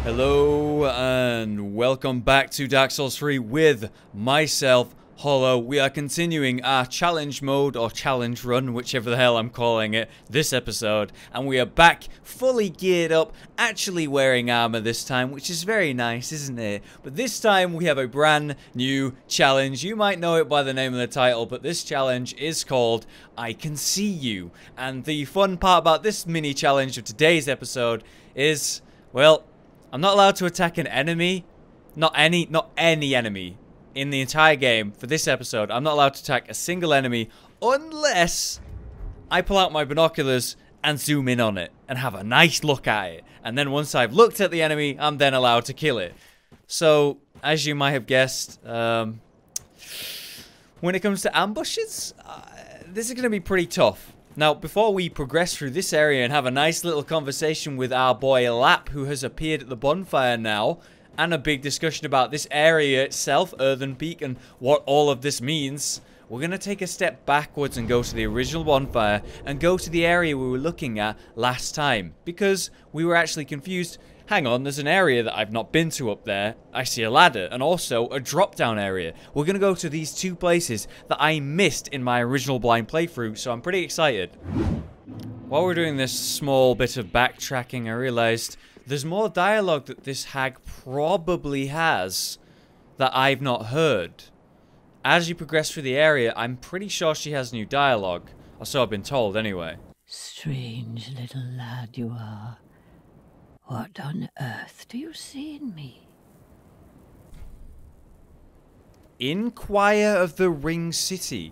Hello and welcome back to Dark Souls 3 with myself, Hollow. We are continuing our challenge mode or challenge run, whichever the hell I'm calling it, this episode. And we are back fully geared up, actually wearing armor this time, which is very nice, isn't it? But this time we have a brand new challenge. You might know it by the name of the title, but this challenge is called I Can See You. And the fun part about this mini challenge of today's episode is, well, I'm not allowed to attack an enemy. Not any enemy in the entire game for this episode. I'm not allowed to attack a single enemy unless I pull out my binoculars and zoom in on it and have a nice look at it. And then once I've looked at the enemy, I'm then allowed to kill it. So, as you might have guessed, when it comes to ambushes, this is going to be pretty tough. Now, before we progress through this area and have a nice little conversation with our boy Lap, who has appeared at the bonfire now, and a big discussion about this area itself, Earthen Peak, and what all of this means, we're going to take a step backwards and go to the original bonfire and go to the area we were looking at last time, because we were actually confused. Hang on, there's an area that I've not been to up there. I see a ladder and also a drop-down area. We're going to go to these two places that I missed in my original blind playthrough, so I'm pretty excited. While we're doing this small bit of backtracking, I realized there's more dialogue that this hag probably has that I've not heard. As you progress through the area, I'm pretty sure she has new dialogue. Or so I've been told, anyway. Strange little lad you are. What on earth do you see in me? Inquire of the Ring City.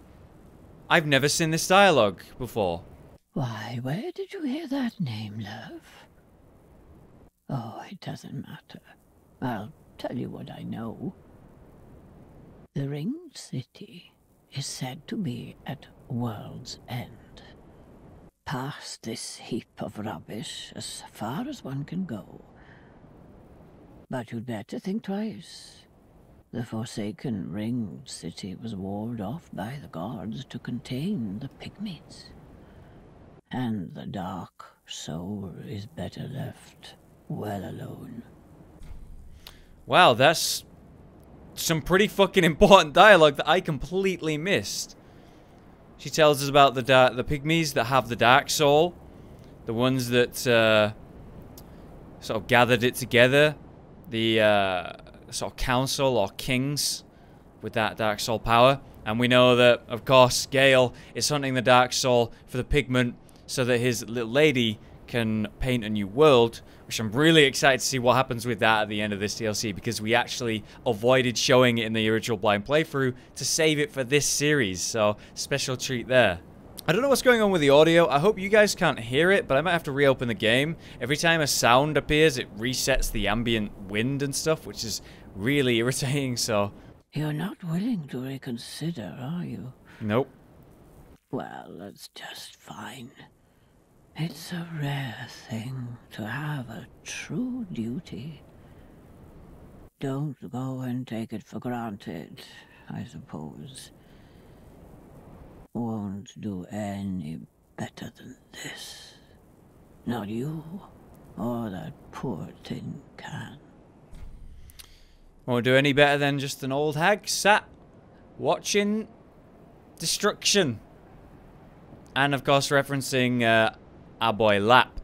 I've never seen this dialogue before. Why, where did you hear that name, love? Oh, it doesn't matter. I'll tell you what I know. The Ring City is said to be at World's End. Past this heap of rubbish as far as one can go. But you'd better think twice. The Forsaken Ring City was walled off by the gods to contain the pygmies. And the dark soul is better left well alone. Wow, that's some pretty fucking important dialogue that I completely missed. She tells us about the pygmies that have the dark soul, the ones that sort of gathered it together, the sort of council or kings with that dark soul power. And we know that, of course, Gale is hunting the dark soul for the pigment so that his little lady can paint a new world, which I'm really excited to see what happens with that at the end of this DLC, because we actually avoided showing it in the original blind playthrough to save it for this series, so special treat there. I don't know what's going on with the audio. I hope you guys can't hear it, but I might have to reopen the game. Every time a sound appears, it resets the ambient wind and stuff, which is really irritating, so... You're not willing to reconsider, are you? Nope. Well, that's just fine. It's a rare thing to have a true duty. Don't go and take it for granted, I suppose. Won't do any better than this. Not you, or that poor tin can. Won't do any better than just an old hag sat watching destruction. And of course referencing our boy Lap.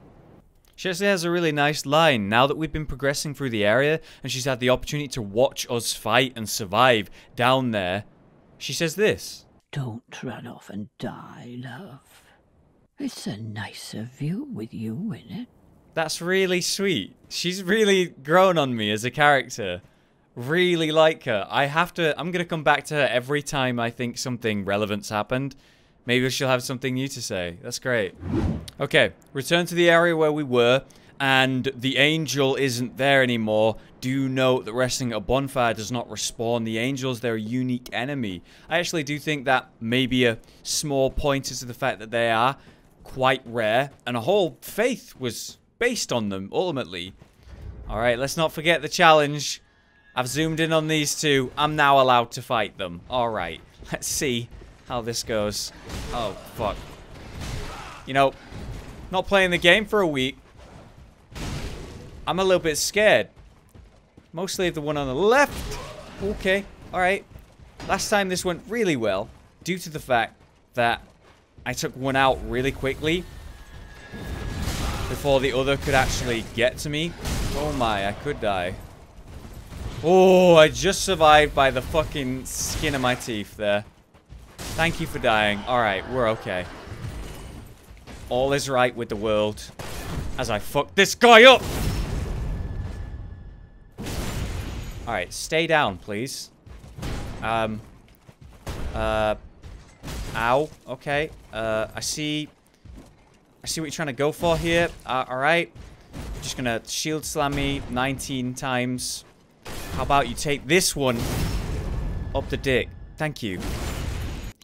She actually has a really nice line. Now that we've been progressing through the area and she's had the opportunity to watch us fight and survive down there, she says this. Don't run off and die, love. It's a nicer view with you in it. That's really sweet. She's really grown on me as a character. Really like her. I'm gonna come back to her every time I think something relevant's happened. Maybe she'll have something new to say. That's great. Okay, return to the area where we were, and the angel isn't there anymore. Do note that resting at a bonfire does not respawn the angels. They're a unique enemy. I actually do think that may be a small pointer to the fact that they are quite rare, and a whole faith was based on them, ultimately. Alright, let's not forget the challenge. I've zoomed in on these two. I'm now allowed to fight them. Alright, let's see how this goes. Oh, fuck. You know, not playing the game for a week. I'm a little bit scared. Mostly the one on the left. Okay, alright. Last time this went really well, due to the fact that I took one out really quickly before the other could actually get to me. Oh my, I could die. Oh, I just survived by the fucking skin of my teeth there. Thank you for dying. Alright, we're okay. All is right with the world as I fuck this guy up. Alright, stay down, please. Ow. Okay. I see what you're trying to go for here. Alright. Just gonna shield slam me 19 times. How about you take this one up the dick? Thank you.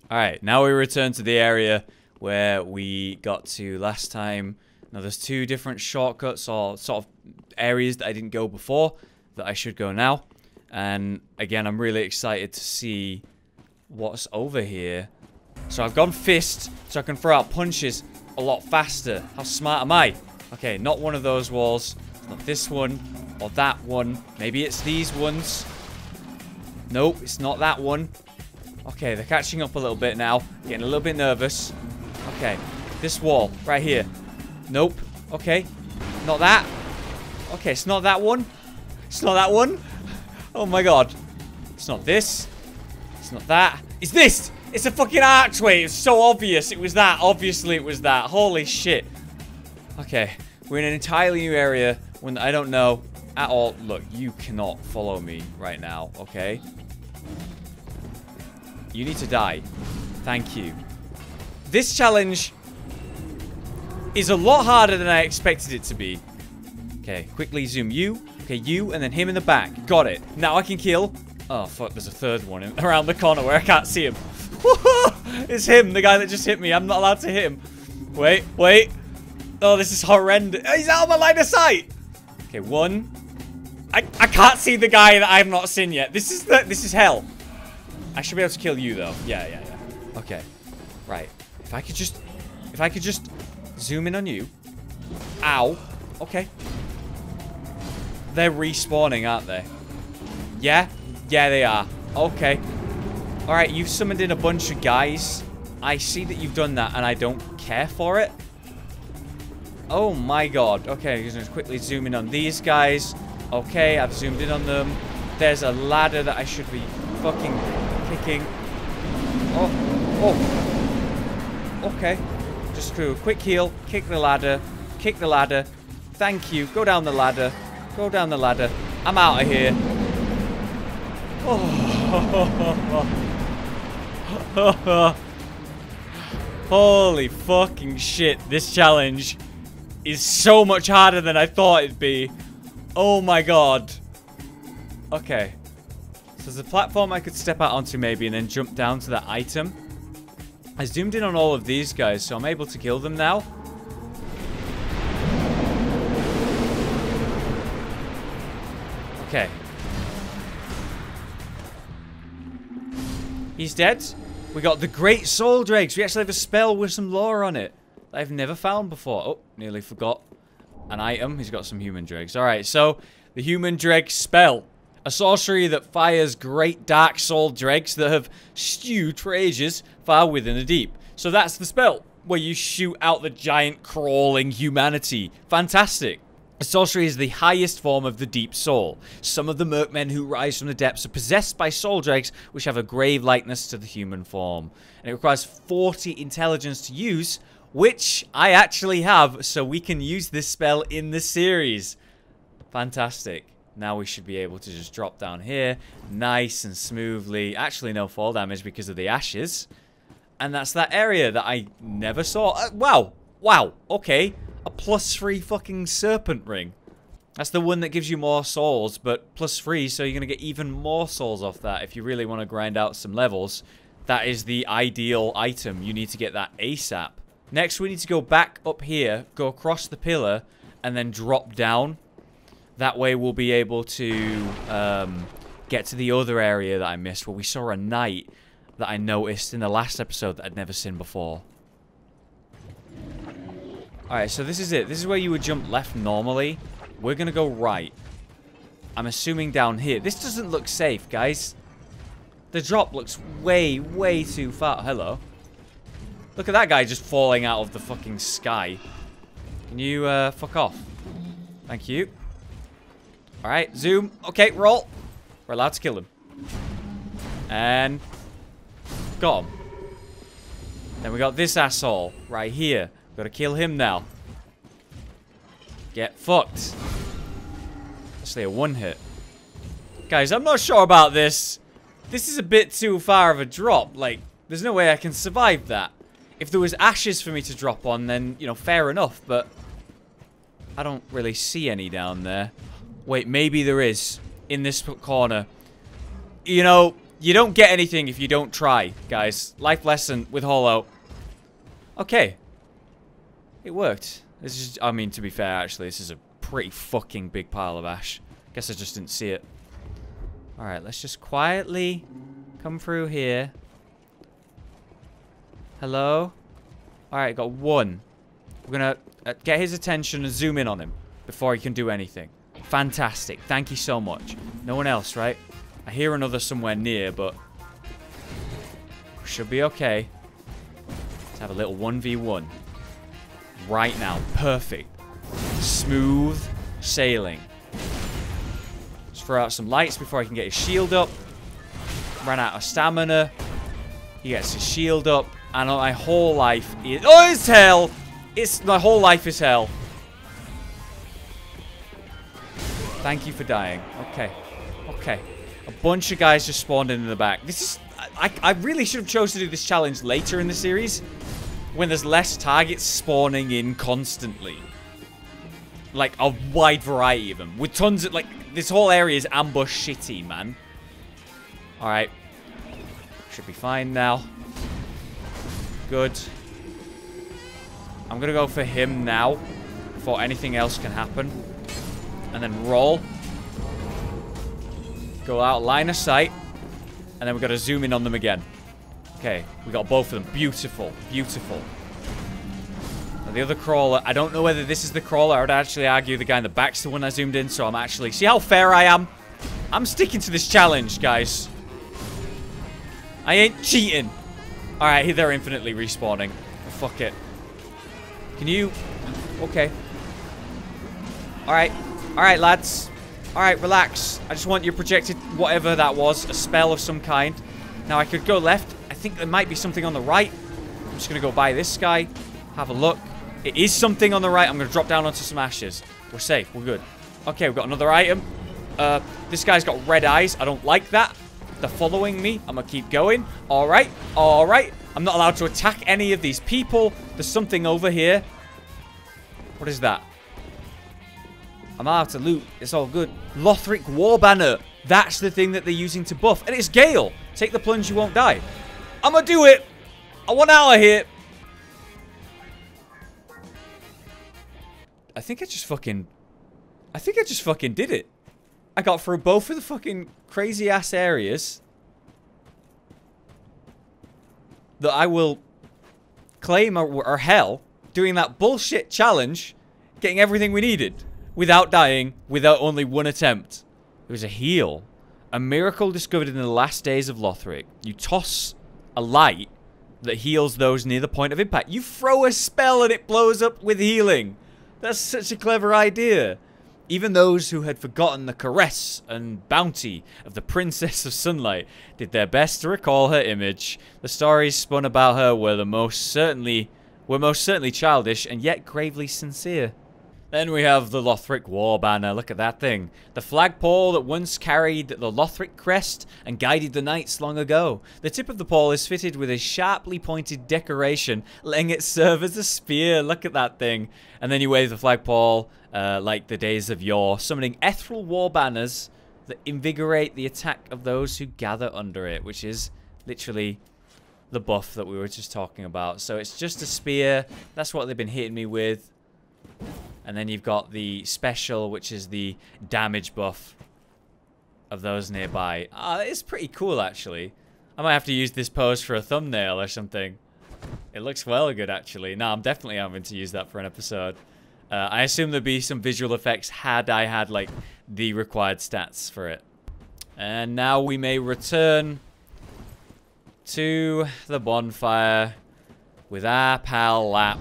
Alright, now we return to the area where we got to last time. Now there's two different shortcuts or sort of areas that I didn't go before that I should go now. And again, I'm really excited to see what's over here. So I've gone fist so I can throw out punches a lot faster. How smart am I? Okay, not one of those walls. Not this one or that one. Maybe it's these ones. Nope, it's not that one. Okay, they're catching up a little bit now. Getting a little bit nervous. Okay, this wall right here. Nope. Okay, not that. Okay, it's not that one. It's not that one. Oh my god. It's not this. It's not that. It's this! It's a fucking archway. It's so obvious. It was that. Obviously it was that. Holy shit. Okay. We're in an entirely new area. One that I don't know at all. Look, you cannot follow me right now. Okay? You need to die. Thank you. This challenge is a lot harder than I expected it to be. Okay. Quickly zoom you. Okay, you and then him in the back. Got it. Now I can kill. Oh, fuck. There's a third one around the corner where I can't see him. It's him, the guy that just hit me. I'm not allowed to hit him. Wait, wait. Oh, this is horrendous. He's out of my line of sight. Okay, one. I can't see the guy that I have not seen yet. This is hell. I should be able to kill you though. Yeah. Okay. Right. If I could just zoom in on you. Ow. Okay. They're respawning, aren't they? Yeah? Yeah, they are. Okay. Alright, you've summoned in a bunch of guys. I see that you've done that, and I don't care for it. Oh my god. Okay, I'm just quickly zoom in on these guys. Okay, I've zoomed in on them. There's a ladder that I should be fucking kicking. Oh. Okay. Just do a quick heal. Kick the ladder. Kick the ladder. Thank you. Go down the ladder. Go down the ladder. I'm out of here. Oh. Holy fucking shit. This challenge is so much harder than I thought it'd be. Oh my god. Okay. So there's a platform I could step out onto maybe and then jump down to that item. I zoomed in on all of these guys, so I'm able to kill them now. Okay. He's dead. We got the Great Soul Dregs. We actually have a spell with some lore on it that I've never found before. Oh, nearly forgot an item. He's got some human dregs. Alright, so the human dreg spell. A sorcery that fires great dark soul dregs that have stewed for ages far within the deep. So that's the spell, where you shoot out the giant crawling humanity. Fantastic. A sorcery is the highest form of the deep soul. Some of the mercmen who rise from the depths are possessed by soul dregs, which have a grave likeness to the human form. And it requires 40 intelligence to use, which I actually have, so we can use this spell in the series. Fantastic. Now we should be able to just drop down here, nice and smoothly. Actually, no fall damage because of the ashes. And that's that area that I never saw. Wow. Wow. Okay. A +3 fucking serpent ring. That's the one that gives you more souls, but +3, so you're going to get even more souls off that if you really want to grind out some levels. That is the ideal item. You need to get that ASAP. Next, we need to go back up here, go across the pillar, and then drop down. That way we'll be able to get to the other area that I missed, where we saw a knight that I noticed in the last episode that I'd never seen before. Alright, so this is it. This is where you would jump left normally. We're going to go right. I'm assuming down here. This doesn't look safe, guys. The drop looks way, way too far. Hello. Look at that guy just falling out of the fucking sky. Can you, fuck off? Thank you. Alright, zoom. Okay, roll. We're allowed to kill him. And... got him. Then we got this asshole right here. Gotta kill him now. Get fucked. Actually, a one hit. Guys, I'm not sure about this. This is a bit too far of a drop. Like, there's no way I can survive that. If there was ashes for me to drop on, then, you know, fair enough. But I don't really see any down there. Wait, maybe there is. In this corner. You know, you don't get anything if you don't try, guys. Life lesson with Hollow. Okay. It worked. This is, I mean, to be fair, actually, this is a pretty fucking big pile of ash. Guess I just didn't see it. Alright, let's just quietly come through here. Hello? Alright, got one. We're gonna get his attention and zoom in on him before he can do anything. Fantastic. Thank you so much. No one else, right? I hear another somewhere near, but should be okay. Let's have a little 1v1. Right now. Perfect. Smooth sailing. Let's throw out some lights before I can get his shield up. Ran out of stamina. He gets his shield up. And my whole life is... oh, it's hell! My whole life is hell. Thank you for dying. Okay. Okay. A bunch of guys just spawned in the back. This is... I really should have chosen to do this challenge later in the series. When there's less targets spawning in constantly. Like, a wide variety of them. With tons of... like, this whole area is ambush shitty, man. Alright. Should be fine now. Good. I'm gonna go for him now. Before anything else can happen. And then roll. Go out, line of sight. And then we've got to zoom in on them again. Okay, we got both of them. Beautiful. Beautiful. Now the other crawler, I don't know whether this is the crawler. I would actually argue the guy in the back's the one I zoomed in. So I'm actually... see how fair I am? I'm sticking to this challenge, guys. I ain't cheating. Alright, they're infinitely respawning. Oh, fuck it. Can you... okay. Alright. Alright, lads. Alright, relax. I just want your projected whatever that was. A spell of some kind. Now, I could go left. I think there might be something on the right. I'm just going to go by this guy. Have a look. It is something on the right. I'm going to drop down onto some ashes. We're safe. We're good. Okay, we've got another item. This guy's got red eyes. I don't like that. They're following me. I'm going to keep going. Alright. Alright. I'm not allowed to attack any of these people. There's something over here. What is that? I'm allowed to loot. It's all good. Lothric War Banner. That's the thing that they're using to buff. And it's Gale. Take the plunge, you won't die. I'm gonna do it. I want out of here. I think I just fucking did it. I got through both of the fucking crazy ass areas that I will claim are hell, doing that bullshit challenge, getting everything we needed. Without dying, without only one attempt. It was a heal. A miracle discovered in the last days of Lothric. You toss a light that heals those near the point of impact. You throw a spell and it blows up with healing. That's such a clever idea. Even those who had forgotten the caress and bounty of the Princess of Sunlight did their best to recall her image. The stories spun about her were most certainly childish and yet gravely sincere. Then we have the Lothric War Banner. Look at that thing. The flagpole that once carried the Lothric crest and guided the knights long ago. The tip of the pole is fitted with a sharply pointed decoration, letting it serve as a spear. Look at that thing. And then you wave the flagpole like the days of yore, summoning ethereal war banners that invigorate the attack of those who gather under it, which is literally the buff that we were just talking about. So it's just a spear. That's what they've been hitting me with. And then you've got the special, which is the damage buff of those nearby. Ah, it's pretty cool, actually. I might have to use this pose for a thumbnail or something. It looks well good, actually. No, I'm definitely having to use that for an episode. I assume there'd be some visual effects had I had, like, the required stats for it. And now we may return to the bonfire with our pal Lap.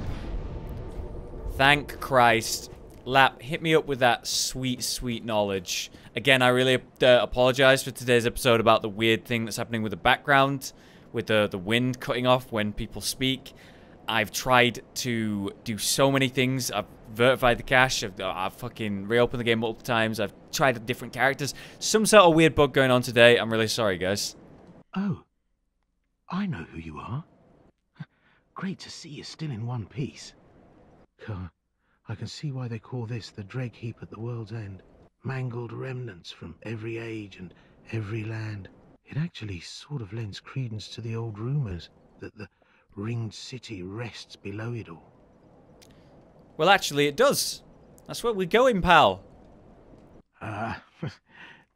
Thank Christ. Lap, hit me up with that sweet, sweet knowledge. Again, I really apologize for today's episode about the weird thing that's happening with the background, with the wind cutting off when people speak. I've tried to do so many things. I've verified the cache. I've fucking reopened the game multiple times. I've tried different characters. Some sort of weird bug going on today. I'm really sorry, guys. Oh, I know who you are. Great to see you still in one piece. I can see why they call this the Dreg Heap at the world's end. Mangled remnants from every age and every land. It actually sort of lends credence to the old rumors that the ringed city rests below it all. Well, actually, it does. That's where we're going, pal.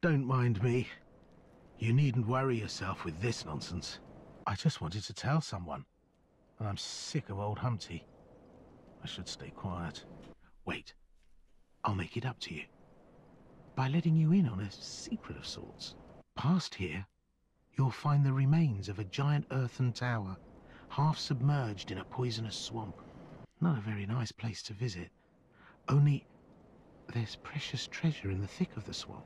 Don't mind me. You needn't worry yourself with this nonsense. I just wanted to tell someone, and I'm sick of old Humpty. I should stay quiet. Wait, I'll make it up to you. By letting you in on a secret of sorts. Past here, you'll find the remains of a giant earthen tower, half submerged in a poisonous swamp. Not a very nice place to visit. Only, there's precious treasure in the thick of the swamp.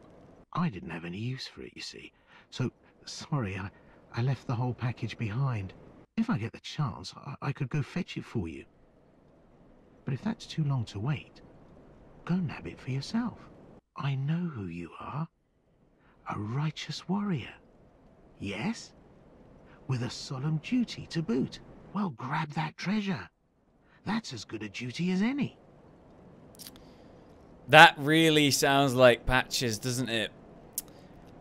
I didn't have any use for it, you see. So, sorry, I left the whole package behind. If I get the chance, I could go fetch it for you. But if that's too long to wait, go nab it for yourself. I know who you are. A righteous warrior. Yes? With a solemn duty to boot. Well, grab that treasure. That's as good a duty as any. That really sounds like Patches, doesn't it?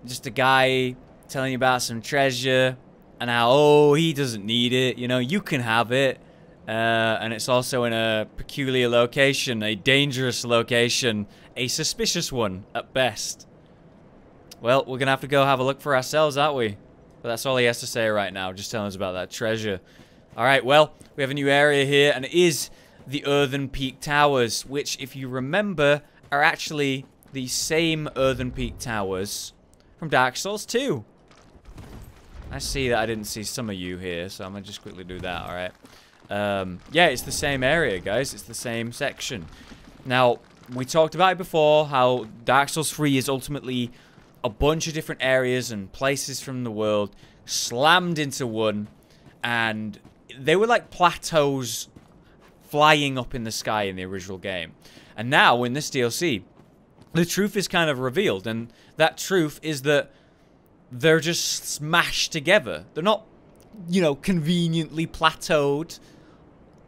Just a guy telling you about some treasure and how, oh, he doesn't need it. You know, you can have it. And it's also in a peculiar location, a dangerous location, a suspicious one at best. Well, we're gonna have to go have a look for ourselves, aren't we? But that's all he has to say right now, just telling us about that treasure. Alright, well, we have a new area here, and it is the Earthen Peak Towers, which, if you remember, are actually the same Earthen Peak Towers from Dark Souls 2. I see that I didn't see some of you here, so I'm gonna just quickly do that, alright? Yeah, it's the same area, guys. It's the same section. Now, we talked about it before, how Dark Souls 3 is ultimately a bunch of different areas and places from the world slammed into one, and they were like plateaus flying up in the sky in the original game. And now, in this DLC, the truth is kind of revealed, and that truth is that they're just smashed together. They're not, you know, conveniently plateaued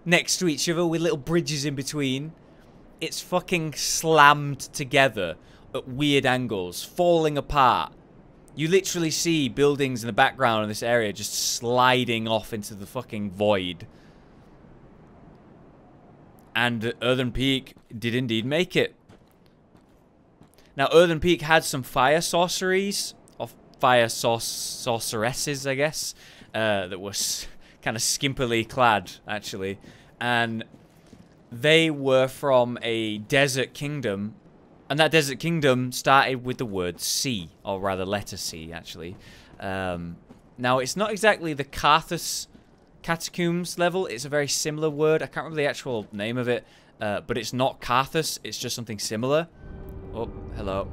next to each other with little bridges in between. It's fucking slammed together at weird angles, falling apart. You literally see buildings in the background in this area just sliding off into the fucking void. And Earthen Peak did indeed make it. Now, Earthen Peak had some fire sorceries, or fire sorceresses, I guess, that was kind of skimpily clad, actually. And they were from a desert kingdom. And that desert kingdom started with the word sea, or rather letter C, actually. Now, it's not exactly the Carthus catacombs level. It's a very similar word. I can't remember the actual name of it, but it's not Carthus. It's just something similar. Oh, hello.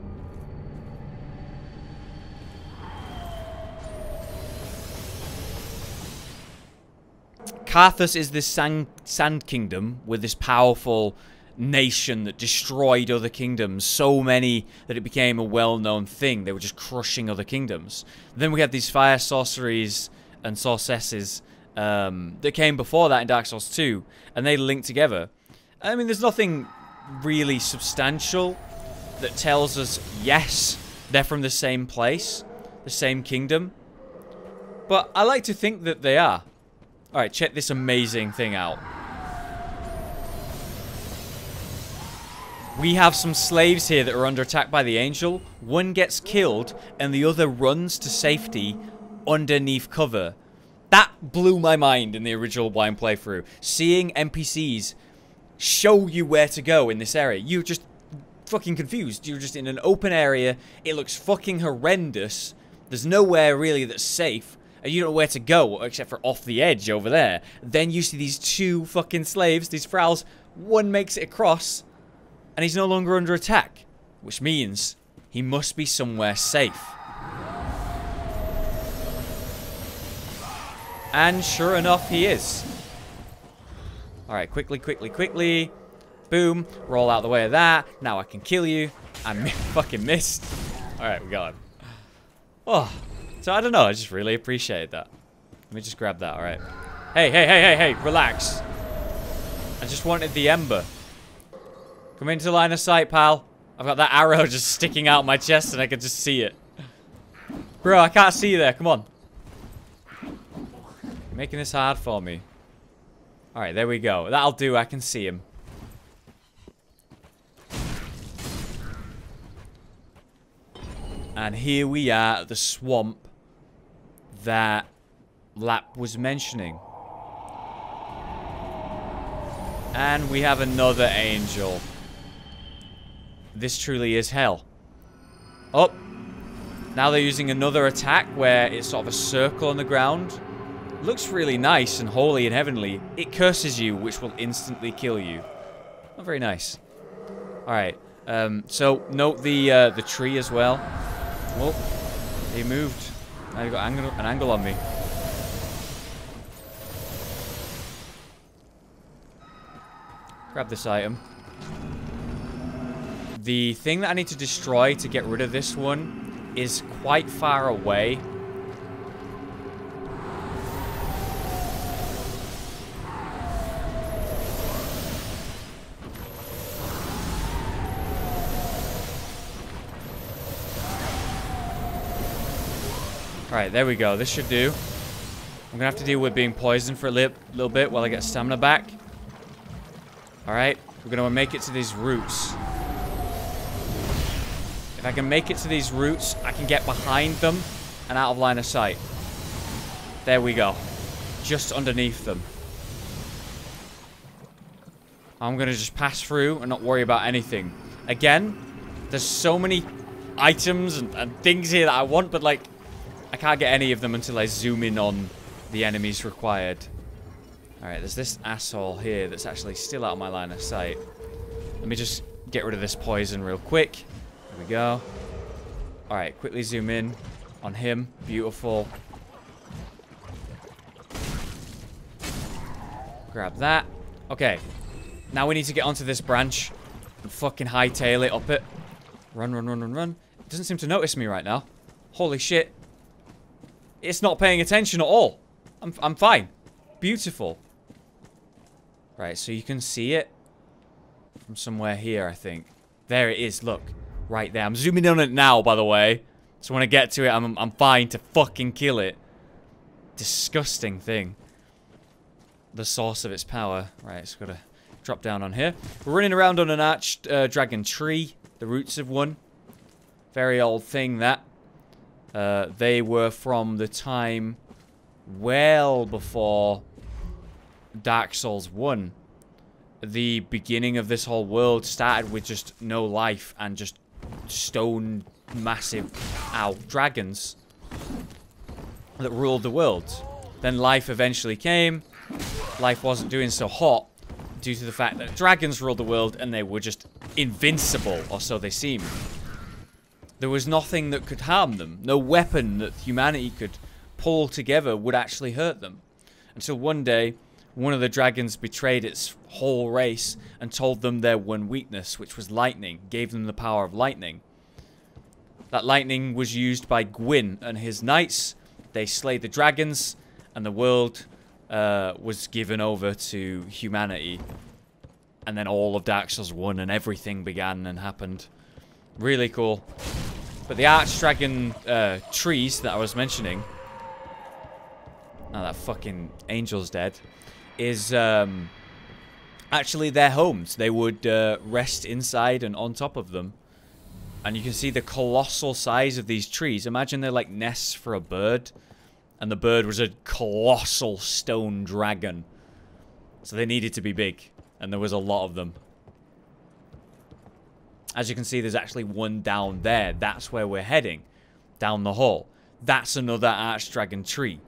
Carthus is this sand kingdom with this powerful nation that destroyed other kingdoms, so many that it became a well-known thing. They were just crushing other kingdoms. Then we have these fire sorceries and sorcesses that came before that in Dark Souls 2, and they link together. I mean, there's nothing really substantial that tells us, yes, they're from the same place, the same kingdom, but I like to think that they are. Alright, check this amazing thing out. We have some slaves here that are under attack by the angel. One gets killed, and the other runs to safety underneath cover. That blew my mind in the original blind playthrough. Seeing NPCs show you where to go in this area. You're just fucking confused. You're just in an open area. It looks fucking horrendous. There's nowhere really that's safe. And you don't know where to go except for off the edge over there. Then you see these two fucking slaves, these thralls. One makes it across, and he's no longer under attack, which means he must be somewhere safe. And sure enough, he is. Alright, quickly, quickly, quickly. Boom. Roll out the way of that. Now I can kill you. I fucking missed. Alright, we got him. Oh. So I don't know. I just really appreciate that. Let me just grab that. Alright. Hey, hey, hey, hey, hey. Relax. I just wanted the ember. Come into line of sight, pal. I've got that arrow just sticking out my chest and I can just see it. Bro, I can't see you there. Come on. You're making this hard for me. Alright, there we go. That'll do. I can see him. And here we are at the swamp that Lap was mentioning. And we have another angel. This truly is hell. Oh. Now they're using another attack where it's sort of a circle on the ground. Looks really nice and holy and heavenly. It curses you, which will instantly kill you. Not very nice. Alright. So, note the tree as well. Whoa. He moved. Now you've got an angle on me. Grab this item. The thing that I need to destroy to get rid of this one is quite far away. Alright, there we go. This should do. I'm gonna have to deal with being poisoned for a little bit while I get stamina back. Alright, we're gonna make it to these roots. If I can make it to these roots, I can get behind them and out of line of sight. There we go. Just underneath them. I'm gonna just pass through and not worry about anything. Again, there's so many items and things here that I want, but like, I can't get any of them until I zoom in on the enemies required. Alright, there's this asshole here that's actually still out of my line of sight. Let me just get rid of this poison real quick. There we go. Alright, quickly zoom in on him. Beautiful. Grab that. Okay. Now we need to get onto this branch and fucking hightail it up it. Run, run, run, run, run. It doesn't seem to notice me right now. Holy shit. It's not paying attention at all. I'm fine. Beautiful. Right, so you can see it from somewhere here, I think. There it is, look. Right there. I'm zooming in on it now, by the way. So when I get to it, I'm fine to fucking kill it. Disgusting thing. The source of its power. Right, it's got to drop down on here. We're running around on an arched dragon tree. The roots of one. Very old thing, that. They were from the time well before Dark Souls 1. The beginning of this whole world started with just no life and just stone massive dragons that ruled the world. Then life eventually came. Life wasn't doing so hot due to the fact that dragons ruled the world and they were just invincible, or so they seemed. There was nothing that could harm them. No weapon that humanity could pull together would actually hurt them. Until one day, one of the dragons betrayed its whole race and told them their one weakness, which was lightning. Gave them the power of lightning. That lightning was used by Gwyn and his knights. They slayed the dragons, and the world was given over to humanity. And then all of Dark Souls 1 and everything began and happened. Really cool. But the Archdragon trees that I was mentioning, now that fucking angel's dead, is actually their homes. They would rest inside and on top of them. And you can see the colossal size of these trees. Imagine they're like nests for a bird. And the bird was a colossal stone dragon. So they needed to be big. And there was a lot of them. As you can see, there's actually one down there. That's where we're heading. Down the hall. That's another archdragon tree.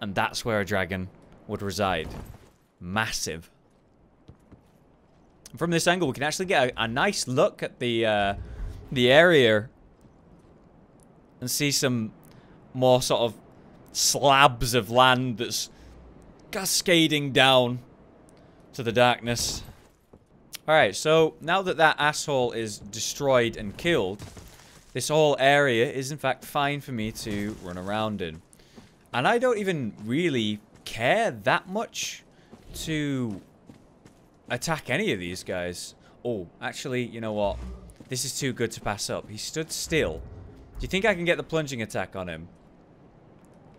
And that's where a dragon would reside. Massive. From this angle, we can actually get a nice look at the area. And see some more sort of slabs of land that's cascading down to the darkness. Alright, so now that that asshole is destroyed and killed, this whole area is in fact fine for me to run around in. And I don't even really care that much to attack any of these guys. Oh, actually, you know what? This is too good to pass up. He stood still. Do you think I can get the plunging attack on him?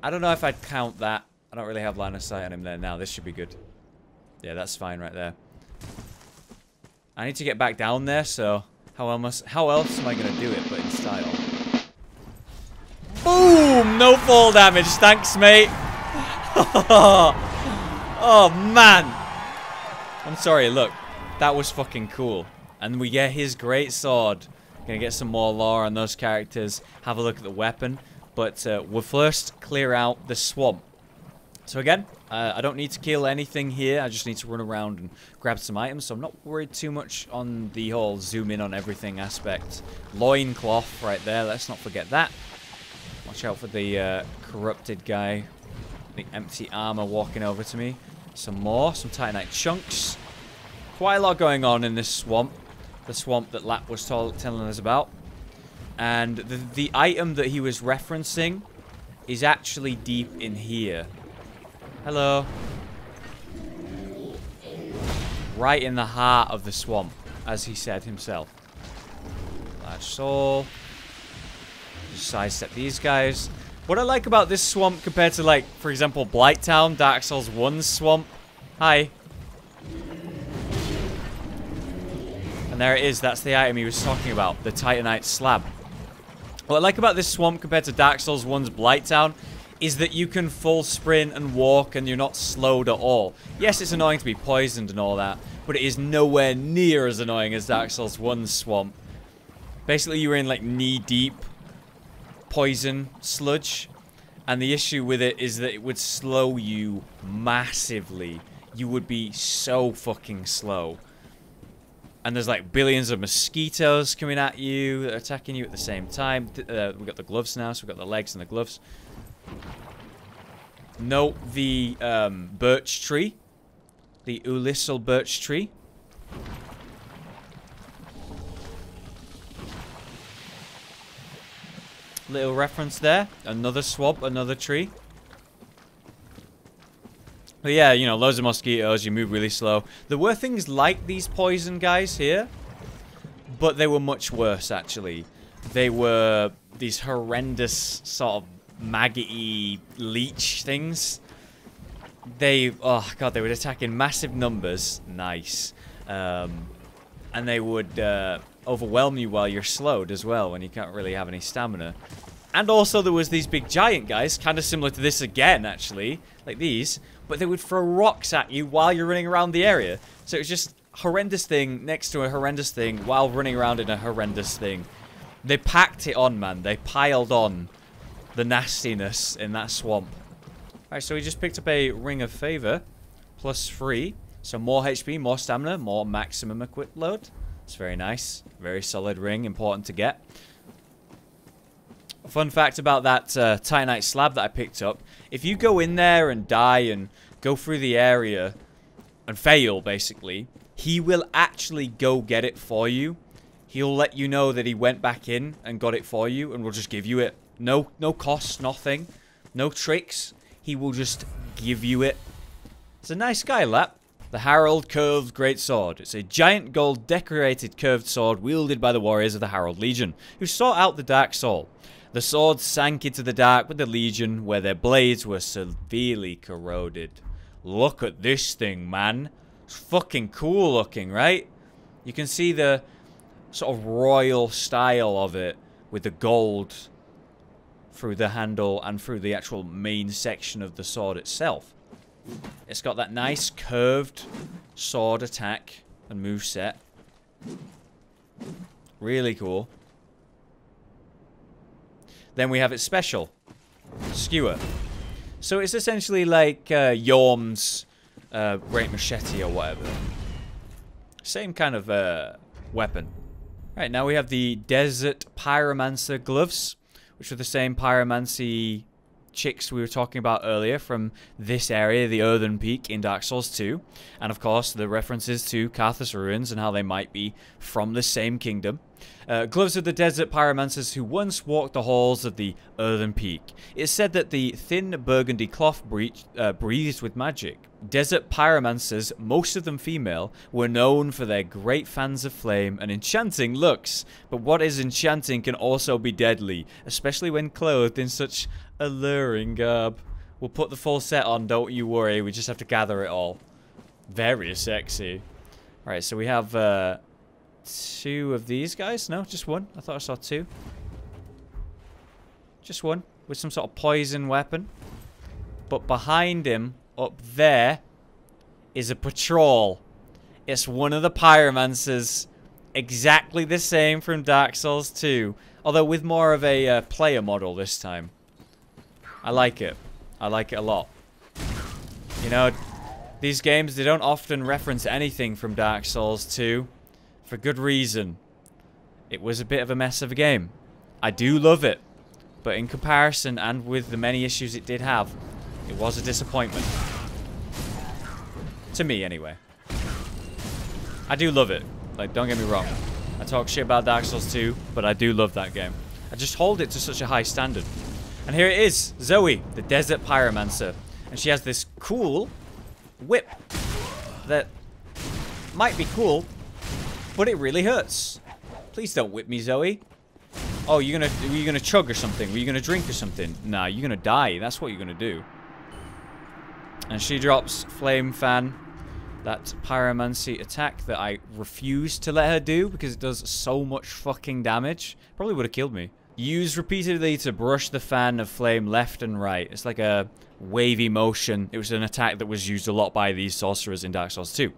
I don't know if I'd count that. I don't really have line of sight on him there now. This should be good. Yeah, that's fine right there. I need to get back down there, so how else am I going to do it but in style? Boom! No fall damage. Thanks, mate. Oh, man. I'm sorry, look. That was fucking cool. And we get his great sword. Gonna get some more lore on those characters. Have a look at the weapon. But we'll first clear out the swamp. So again, I don't need to kill anything here. I just need to run around and grab some items. So I'm not worried too much on the whole zoom in on everything aspect. Loincloth right there. Let's not forget that. Watch out for the corrupted guy. The empty armor walking over to me. Some more. Some titanite chunks. Quite a lot going on in this swamp. The swamp that Lap was telling us about. And the item that he was referencing is actually deep in here. Hello. Right in the heart of the swamp, as he said himself. Large soul. Just sidestep these guys. What I like about this swamp compared to, like, for example, Blighttown, Dark Souls 1's swamp. Hi. And there it is. That's the item he was talking about. The Titanite slab. What I like about this swamp compared to Dark Souls 1's Blighttown is that you can full sprint and walk and you're not slowed at all. Yes, it's annoying to be poisoned and all that, but it is nowhere near as annoying as Dark Souls 1's swamp. Basically, you were in like knee-deep poison sludge, and the issue with it is that it would slow you massively. You would be so fucking slow. And there's like billions of mosquitoes coming at you, that are attacking you at the same time. We've got the gloves now, so we've got the legs and the gloves. Note the birch tree. The Ulysal birch tree. Little reference there. Another swamp, another tree. But yeah, you know, loads of mosquitoes, you move really slow. There were things like these poison guys here, but they were much worse, actually. They were these horrendous sort of maggoty leech things. Oh god, they would attack in massive numbers. Nice. And they would overwhelm you while you're slowed as well, when you can't really have any stamina. And also there was these big giant guys, kind of similar to this again, actually, like these, but they would throw rocks at you while you're running around the area. So it was just a horrendous thing next to a horrendous thing while running around in a horrendous thing. They packed it on, man. They piled on the nastiness in that swamp. Alright, so we just picked up a Ring of Favor, +3. So more HP, more stamina, more maximum equip load. It's very nice. Very solid ring, important to get. A fun fact about that Titanite slab that I picked up. If you go in there and die and go through the area and fail, basically, he will actually go get it for you. He'll let you know that he went back in and got it for you and will just give you it. No cost, nothing. No tricks. He will just give you it. It's a nice guy, Lap. The Harald Curved Greatsword. It's a giant gold decorated curved sword wielded by the warriors of the Harald Legion, who sought out the Dark Soul. The sword sank into the dark with the Legion, where their blades were severely corroded. Look at this thing, man. It's fucking cool looking, right? You can see the sort of royal style of it, with the gold through the handle and through the actual main section of the sword itself. It's got that nice curved sword attack and moveset. Really cool. Then we have its special, Skewer. So it's essentially like Yorm's Great Machete or whatever. Same kind of weapon. Right, now we have the Desert Pyromancer gloves, which are the same pyromancy chicks we were talking about earlier from this area, the Earthen Peak in Dark Souls 2. And of course, the references to Carthus ruins and how they might be from the same kingdom. Gloves of the Desert Pyromancers who once walked the halls of the Earthen Peak. It's said that the thin burgundy cloth breathed with magic. Desert Pyromancers, most of them female, were known for their great fans of flame and enchanting looks. But what is enchanting can also be deadly, especially when clothed in such alluring garb. We'll put the full set on, don't you worry, we just have to gather it all. Very sexy. Alright, so we have 2 of these guys. No, just one. I thought I saw 2. Just one, with some sort of poison weapon. But behind him, up there, is a patrol. It's one of the pyromancers. Exactly the same from Dark Souls 2. Although with more of a player model this time. I like it. I like it a lot. You know, these games, they don't often reference anything from Dark Souls 2. For good reason. It was a bit of a mess of a game. I do love it. But in comparison, and with the many issues it did have, it was a disappointment. To me, anyway. I do love it. Like, don't get me wrong. I talk shit about Dark Souls 2, but I do love that game. I just hold it to such a high standard. And here it is, Zoe, the Desert Pyromancer. And she has this cool whip that might be cool, but it really hurts. Please don't whip me, Zoe. Oh, were you gonna chug or something? Were you gonna drink or something? Nah, you're gonna die. That's what you're gonna do. And she drops Flame Fan, that pyromancy attack that I refuse to let her do because it does so much fucking damage. Probably would have killed me. Used repeatedly to brush the fan of flame left and right. It's like a wavy motion. It was an attack that was used a lot by these sorcerers in Dark Souls 2.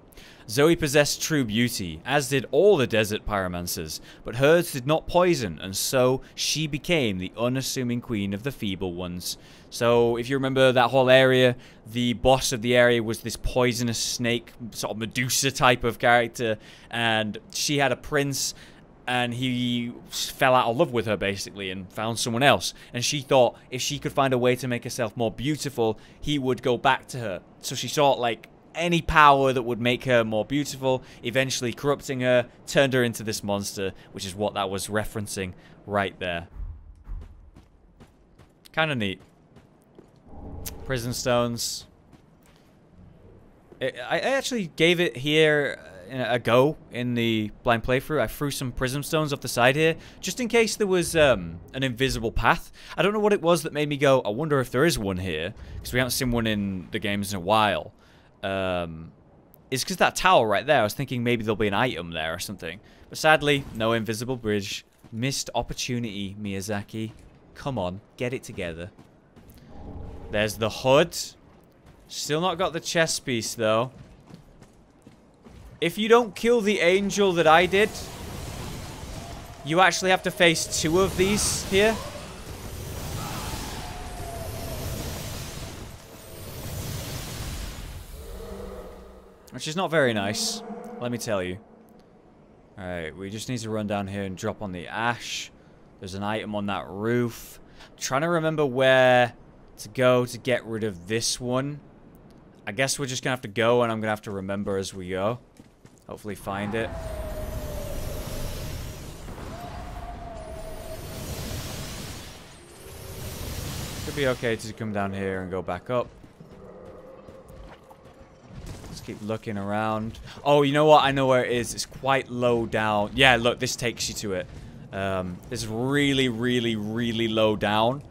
Zoe possessed true beauty, as did all the Desert Pyromancers, but hers did not poison, and so she became the unassuming queen of the feeble ones. So, if you remember that whole area, the boss of the area was this poisonous snake, sort of Medusa type of character, and she had a prince, and he fell out of love with her, basically, and found someone else. And she thought if she could find a way to make herself more beautiful, he would go back to her. So she sought, like, any power that would make her more beautiful, eventually corrupting her, turned her into this monster, which is what that was referencing right there. Kind of neat. Prison stones. I actually gave it here a go in the blind playthrough. I threw some prism stones off the side here, just in case there was an invisible path. I don't know what it was that made me go, I wonder if there is one here, because we haven't seen one in the games in a while. It's because that tower right there, I was thinking maybe there'll be an item there or something. But sadly, no invisible bridge. Missed opportunity, Miyazaki. Come on, get it together. There's the hood. Still not got the chest piece, though. If you don't kill the angel that I did, you actually have to face 2 of these here. Which is not very nice, let me tell you. Alright, we just need to run down here and drop on the ash. There's an item on that roof. I'm trying to remember where to go to get rid of this one. I guess we're just gonna have to go, and I'm gonna have to remember as we go. Hopefully find it. Could be okay to come down here and go back up. Let's keep looking around. Oh, you know what? I know where it is. It's quite low down. Yeah, look, this takes you to it. It's really, really, really low down.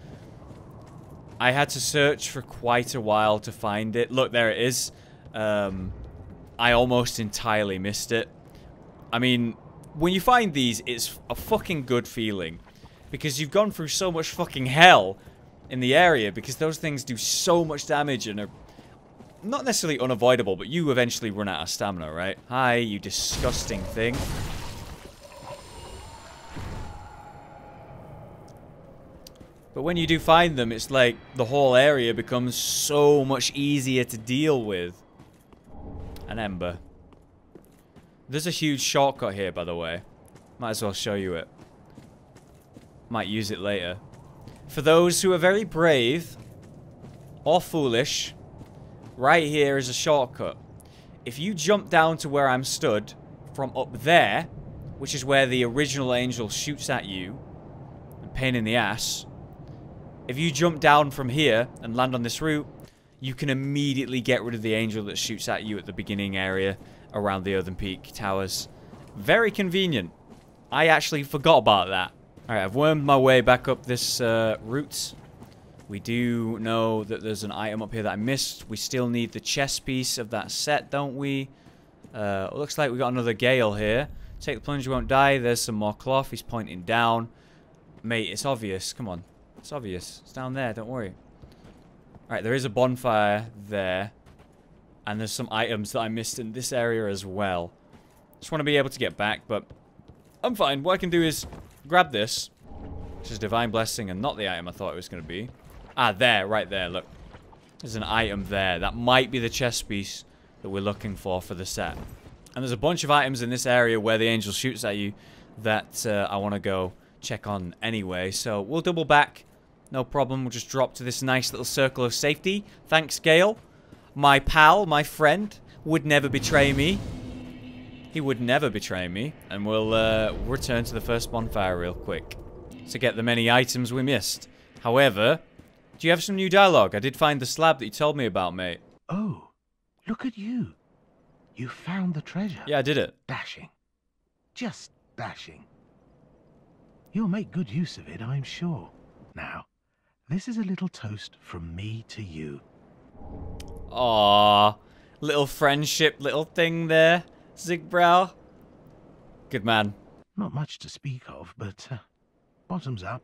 I had to search for quite a while to find it. Look, there it is. I almost entirely missed it. I mean, when you find these, it's a fucking good feeling. Because you've gone through so much fucking hell in the area. Because those things do so much damage and are not necessarily unavoidable, but you eventually run out of stamina, right? Hi, you disgusting thing. But when you do find them, it's like the whole area becomes so much easier to deal with. An ember. There's a huge shortcut here, by the way. Might as well show you it. Might use it later. For those who are very brave or foolish, right here is a shortcut. If you jump down to where I'm stood from up there, which is where the original angel shoots at you, a pain in the ass, if you jump down from here and land on this route, you can immediately get rid of the angel that shoots at you at the beginning area around the Earthen Peak Towers. Very convenient. I actually forgot about that. Alright, I've wormed my way back up this route. We do know that there's an item up here that I missed. We still need the chest piece of that set, don't we? Looks like we got another Gale here. Take the plunge, you won't die. There's some more cloth. He's pointing down. Mate, it's obvious. Come on. It's obvious. It's down there, don't worry. Alright, there is a bonfire there. And there's some items that I missed in this area as well. Just want to be able to get back, but I'm fine. What I can do is grab this, which is Divine Blessing and not the item I thought it was going to be. Ah, there, right there, look. There's an item there. That might be the chest piece that we're looking for the set. And there's a bunch of items in this area where the angel shoots at you that I want to go check on anyway. So we'll double back. No problem. We'll just drop to this nice little circle of safety. Thanks, Gale. My pal, my friend, would never betray me. He would never betray me. And we'll return to the first bonfire real quick to get the many items we missed. However, do you have some new dialogue? I did find the slab that you told me about, mate. Oh, look at you. You found the treasure. Yeah, I did it. Dashing. Just dashing. You'll make good use of it, I'm sure. Now, this is a little toast from me to you. Aww. Little friendship, little thing there. Zigbrow. Good man. Not much to speak of, but bottoms up.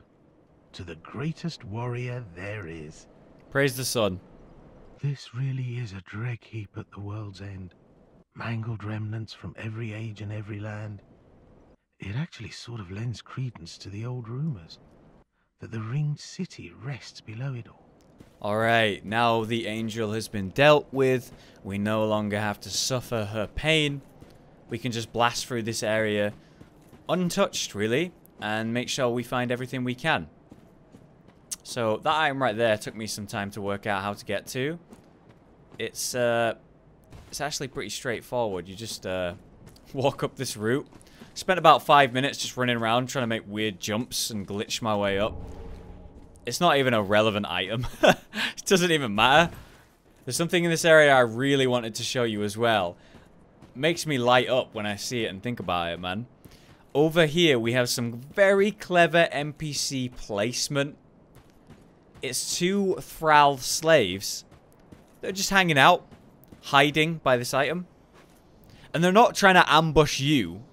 To the greatest warrior there is. Praise the sun. This really is a Dreg heap at the world's end. Mangled remnants from every age and every land. It actually sort of lends credence to the old rumors that the ringed city rests below it all. Alright, now the angel has been dealt with. We no longer have to suffer her pain. We can just blast through this area untouched, really, and make sure we find everything we can. So that item right there took me some time to work out how to get to. It's actually pretty straightforward. You just walk up this route. Spent about 5 minutes just running around trying to make weird jumps and glitch my way up. It's not even a relevant item. It doesn't even matter. There's something in this area I really wanted to show you as well. Makes me light up when I see it and think about it, man. Over here we have some very clever NPC placement. It's 2 Thrall slaves. They're just hanging out, hiding by this item. And they're not trying to ambush you.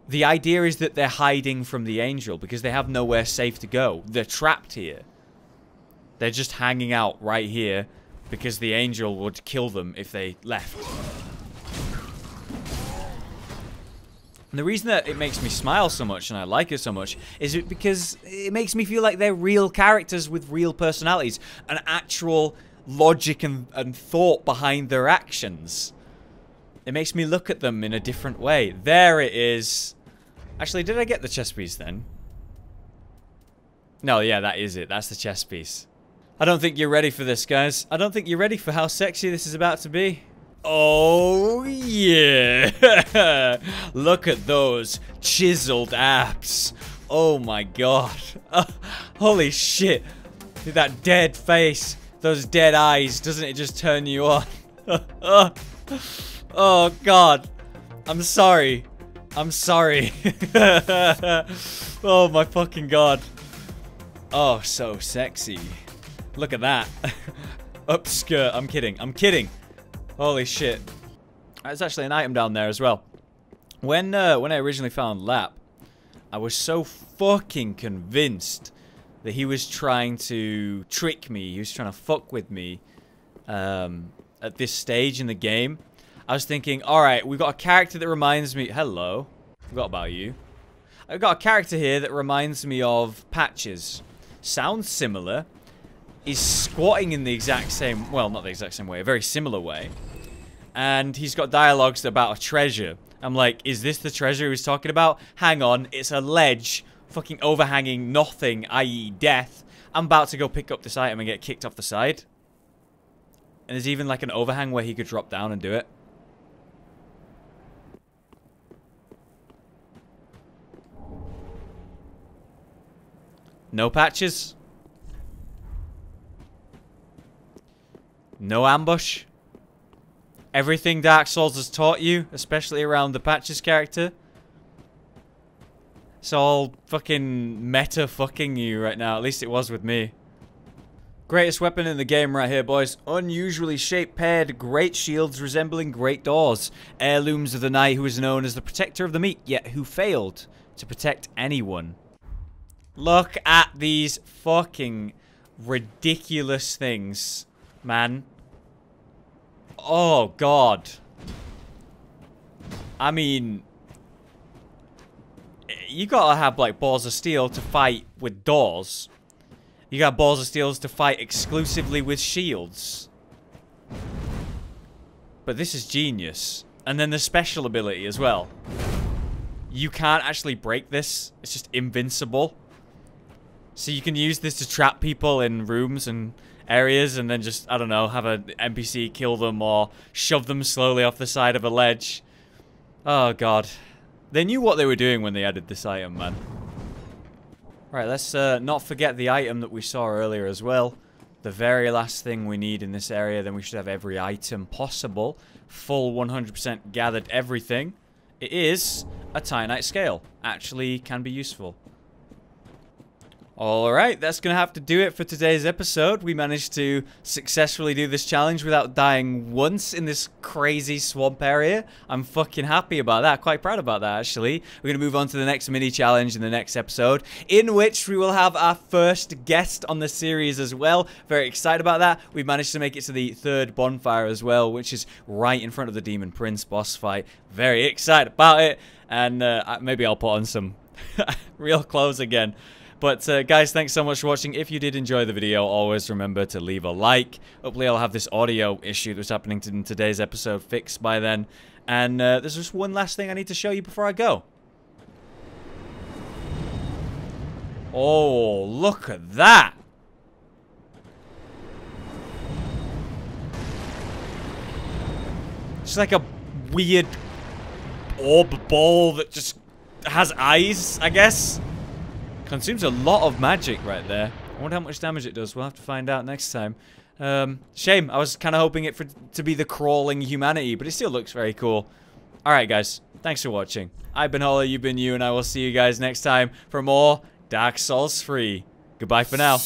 The idea is that they're hiding from the angel because they have nowhere safe to go. They're trapped here. They're just hanging out right here because the angel would kill them if they left. And the reason that it makes me smile so much and I like it so much is because it makes me feel like they're real characters with real personalities. An actual logic and thought behind their actions. It makes me look at them in a different way. There it is. Actually, did I get the chest piece then? No, yeah, that is it. That's the chest piece. I don't think you're ready for this, guys. I don't think you're ready for how sexy this is about to be. Oh, yeah. Look at those chiseled abs. Oh, my God. Holy shit. That dead face. Those dead eyes. Doesn't it just turn you on? Oh, God. I'm sorry. I'm sorry. Oh, my fucking God. Oh, so sexy. Look at that. Upskirt. I'm kidding. I'm kidding. Holy shit. There's actually an item down there as well. When I originally found Lap, I was so fucking convinced that he was trying to trick me. He was trying to fuck with me. at this stage in the game, I was thinking, alright, we've got a character that reminds me... Hello. Forgot about you. I've got a character here that reminds me of Patches. Sounds similar. He's squatting in the exact same... Well, not the exact same way. A very similar way. And he's got dialogues about a treasure. I'm like, is this the treasure he was talking about? Hang on, it's a ledge fucking overhanging nothing, i.e. death. I'm about to go pick up this item and get kicked off the side. And there's even like an overhang where he could drop down and do it. No Patches. No ambush. Everything Dark Souls has taught you, especially around the Patches character. It's all fucking meta fucking you right now. At least it was with me. Greatest weapon in the game right here, boys. Unusually shaped paired great shields resembling great doors. Heirlooms of the knight who is known as the protector of the meat, yet who failed to protect anyone. Look at these fucking ridiculous things, man. Oh, God. I mean, you gotta have, like, balls of steel to fight with doors. You got balls of steel to fight exclusively with shields. But this is genius. And then the special ability as well. You can't actually break this. It's just invincible. So you can use this to trap people in rooms and areas and then just, I don't know, have an NPC kill them or shove them slowly off the side of a ledge. Oh, God. They knew what they were doing when they added this item, man. Right, let's not forget the item that we saw earlier as well. The very last thing we need in this area, then we should have every item possible. Full 100% gathered everything. It is a Titanite scale. Actually can be useful. Alright, that's going to have to do it for today's episode. We managed to successfully do this challenge without dying once in this crazy swamp area. I'm fucking happy about that. Quite proud about that, actually. We're going to move on to the next mini challenge in the next episode, in which we will have our first guest on the series as well. Very excited about that. We've managed to make it to the third bonfire as well, which is right in front of the Demon Prince boss fight. Very excited about it. And maybe I'll put on some real clothes again. But, guys, thanks so much for watching. If you did enjoy the video, always remember to leave a like. Hopefully I'll have this audio issue that's happening in today's episode fixed by then. And there's just one last thing I need to show you before I go. Oh, look at that! It's like a weird orb ball that just has eyes, I guess. Consumes a lot of magic right there. I wonder how much damage it does. We'll have to find out next time. Shame. I was kind of hoping it to be the crawling humanity, but it still looks very cool. Alright, guys. Thanks for watching. I've been Hollow, you've been you, and I will see you guys next time for more Dark Souls 3. Goodbye for now.